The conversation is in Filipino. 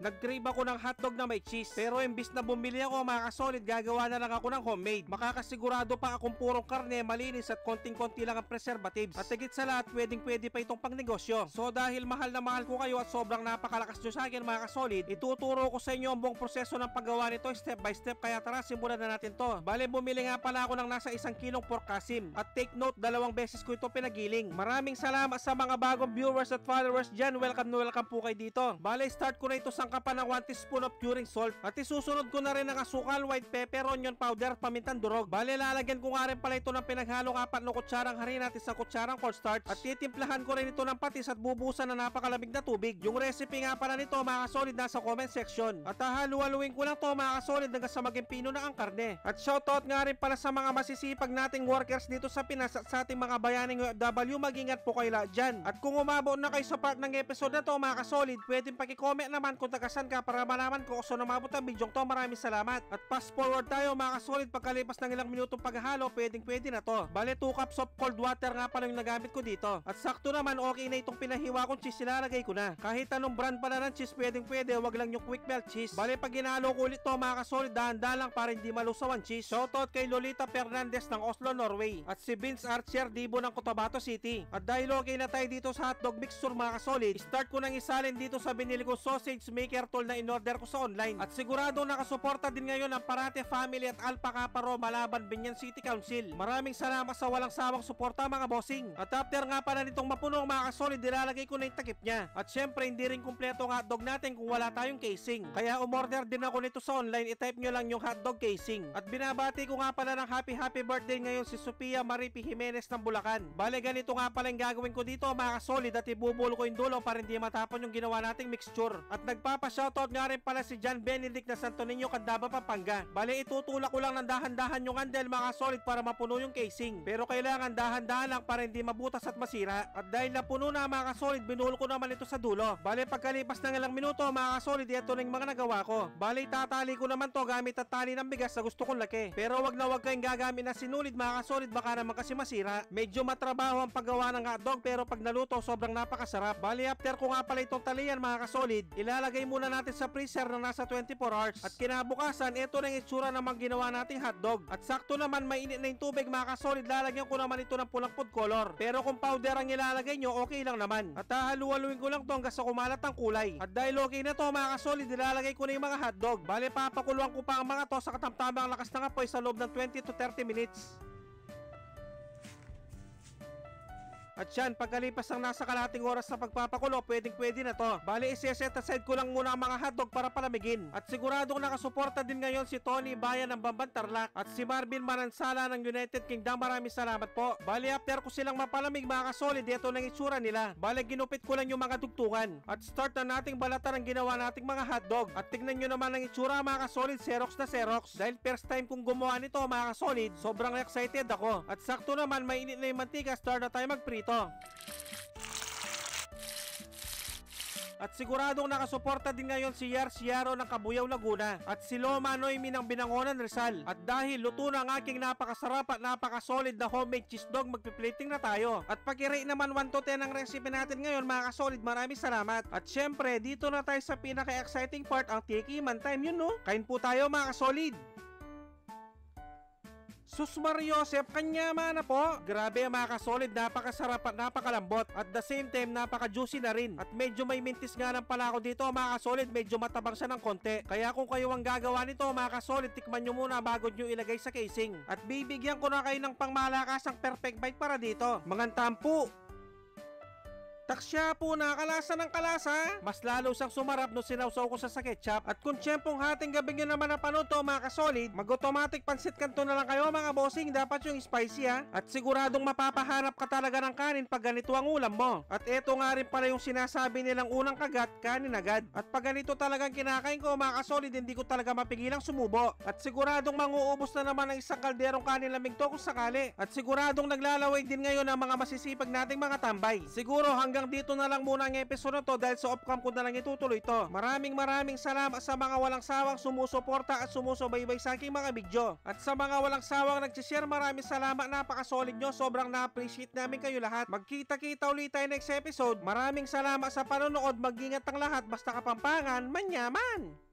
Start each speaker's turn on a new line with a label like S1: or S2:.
S1: nag-crave ako ng hotdog na may cheese. Pero imbis na bumili ako mga kasolid, gagawa na lang ako ng homemade. Makakasigurado pa akong purong karne, malinis at konting-konti lang ang preservatives. At higit sa lahat, pwedeng-pwede pa itong pangnegosyo. So dahil mahal na mahal ko kayo at sobrang napakalakas nyo sa akin mga kasolid, ituturo ko sa inyo ang buong proseso ng paggawa nito step by step. Kaya tara, simulan na natin to. Bale, bumili nga pala ako ng nasa 1 kilong pork kasim. At take note, 2 beses ko ito pinagiling. Maraming salamat sa mga bagong viewers at followers dyan. Welcome na welcome po kayo dito. Bale, start ko na ito sangkapan ng 1 teaspoon of curing salt. At isusunod ko na rin ng asukal, white pepper, onion powder, pamintang durog. Bale, lalagyan ko nga rin pala ito ng pinaghalong 4 kutsarang harina at 1 kutsarang cornstarch. At titimplahan ko rin ito ng patis at bubusan na napakalamig na tubig. Yung recipe nga pala nito mga kasolid nasa comment section. At hahalu-haluin ko lang to mga kasolid hanggang sa maging pino na ang karne. At shoutout nga rin pala sa mga masisipag nating workers dito sa Pinas at sa ating mga bayaning OFW. Mag-ingat po kayo lahat dyan. At kung umabot na kayo sa part ng episode na to mga kasolid, pwedeng paki-comment naman kung tagasan ka para malaman ko kung saan umabot ang video to. Maraming salamat. At fast forward tayo mga kasolid, pagkalipas ng ilang minutong paghahalo, pwedeng-pwede na to. Bale, 2 cups of cold water nga pala yung nagamit ko dito. At sakto naman, okay na itong pinahiwa kong cheese, ilalagay ko na. Kahit anong brand pala ng cheese, pwedeng-pwede, wag lang yung quick melt cheese. Bale, pag ginalo ko ulit to mga kasolid, dahan-dahan lang para hindi malusaw ang cheese. Shoutout kay Lolita Fernandez ng Oslo, Norway. At si Vince Archer Dibo ng Cotabato City. At dahil okay na tayo dito sa hotdog mixture mga kasolid, start ko nang isalin dito sa binili ko sausage maker tool na in-order ko sa online. At siguradong nakasuporta din ngayon ang Parate Family at Alpha Kappa Roma laban Binyan City Council. Maraming salamat sa walang sawang suporta mga bossing. At after nga pala nitong mapunong mga kasolid, nilalagay ko na yung takip niya. At syempre hindi rin kumpleto ang hotdog natin kung wala tayong casing. Kaya umorder din ako nito sa online, i-type nyo lang yung hotdog casing. At binabati ko nga pala ng happy birthday ngayon si Sofia Maripi Jimenez ng Bulacan. Bale, ganito nga pala yung gagawin ko dito mga kasolid, at ibubulo ko yung dulo para hindi matapon yung ginawa nating mixture. At nagpapa-shoutout nga rin pala si John Benedict na Santo Niño, Candaba, Pampanga. Bale, itutulak ko lang ng dahan-dahan yung handle mga kasolid para mapuno yung casing. Pero kailangan dahan-dahan lang para hindi mabutas at masira. At dahil napuno na mga kasolid, binuhol ko naman ito sa dulo. Bale, pagkalipas ng ilang minuto mga kasolid, ito na yung mga nagawa ko. Bale, tatali ko naman to gamit at tali ng bigas na gusto kong laki. Pero wag na wag kayong gagamit na sinulid mga kasolid, baka naman kasi masira. Medyo matrabaho ang paggawa ng hotdog, pero pag naluto sobrang napakasarap. Bale, after ko nga pala itong talian mga kasolid, ilalagay muna natin sa freezer na nasa 24 hours. At kinabukasan, ito na yung itsura namang ginawa nating hotdog. At sakto naman, mainit na yung tubig mga kasolid, lalagyan ko naman ito ng pulang food color. Pero kung powder ang ilalagay nyo, okay lang naman. At hahalu-haluin ko lang to hanggang sa kumalat ang kulay. At dahil okay na to mga kasolid, ilalagay ko na yung mga hotdog. Bale, papakuluan ko pa ang mga to sa katamtamang lakas ng apoy sa loob ng 20 to 30 minutes. At yan, pagkalipas ng nasa kalahating oras sa pagpapakulo, pwedeng-pwede na to. Bale, isi-set aside ko lang muna ang mga hotdog para palamigin. At siguradong nakasuporta din ngayon si Tony Bayan ng Bamban Tarlac at si Marvin Manansala ng United Kingdom. Maraming salamat po. Bale, after ko silang mapalamig mga kasolid, ito ng itsura nila. Bale, ginupit ko lang yung mga dugtungan. At start na nating balatan ang ginawa nating mga hotdog. At tignan nyo naman ang itsura mga kasolid, Xerox na Xerox. Dahil first time kong gumawa nito mga kasolid, sobrang excited ako. At sakto naman, mainit na yung mantika, start na tayo magprito. At siguradong nakasuporta din ngayon si Yar Siaro ng Cabuyao, Laguna at si Loma Noemi ng Binangonan, Rizal. At dahil luto na ang aking napakasarap at napakasolid na homemade cheese dog, magpiplating na tayo. At pag-rate naman 1 to 10 ang recipe natin ngayon mga kasolid, maraming salamat. At syempre, dito na tayo sa pinaka-exciting part, ang tikiman time, yun no? Kain po tayo mga kasolid. Sus Mariosep, kanyama na po. Grabe mga kasolid, napakasarap at napakalambot. At the same time, napaka-juicy na rin. At medyo may mintis nga lang pala ako dito mga kasolid, medyo matabang siya ng konti. Kaya kung kayo ang gagawa nito mga kasolid, tikman nyo muna bago nyo ilagay sa casing. At bibigyan ko na kayo ng pangmalakasang perfect bite para dito. Mga tampo. Taksya po, nakalasa ng kalasa. Mas lalo siyang sumarap no sinawsaw ko sa ketchup. At kung tiyempong hating gabi nyo naman napanood to mga kasolid, mag-automatic pansit kanto na lang kayo mga bossing. Dapat yung spicy ha. At siguradong mapapahanap ka talaga ng kanin pag ganito ang ulam mo. At eto nga rin pala yung sinasabi nilang unang kagat, kanin agad. At pag ganito talagang kinakain ko mga kasolid, hindi ko talaga mapigilang sumubo. At siguradong manguubos na naman ng isang kalderong kanin lamig to kung sakali. At siguradong naglalaway din ngayon ang mga masisipag nating mga tambay. Siguro hanggang hanggang dito na lang muna ang episode na to dahil sa off-cam ko na lang itutuloy to. Maraming salamat sa mga walang sawang sumusuporta at sumusubaybay sa aking mga video. At sa mga walang sawang nagsishare, maraming salamat, napaka-solid nyo. Sobrang na-appreciate namin kayo lahat. Magkita-kita ulit tayo next episode. Maraming salamat sa panonood. Mag-ingat ang lahat, basta Kapampangan manyaman!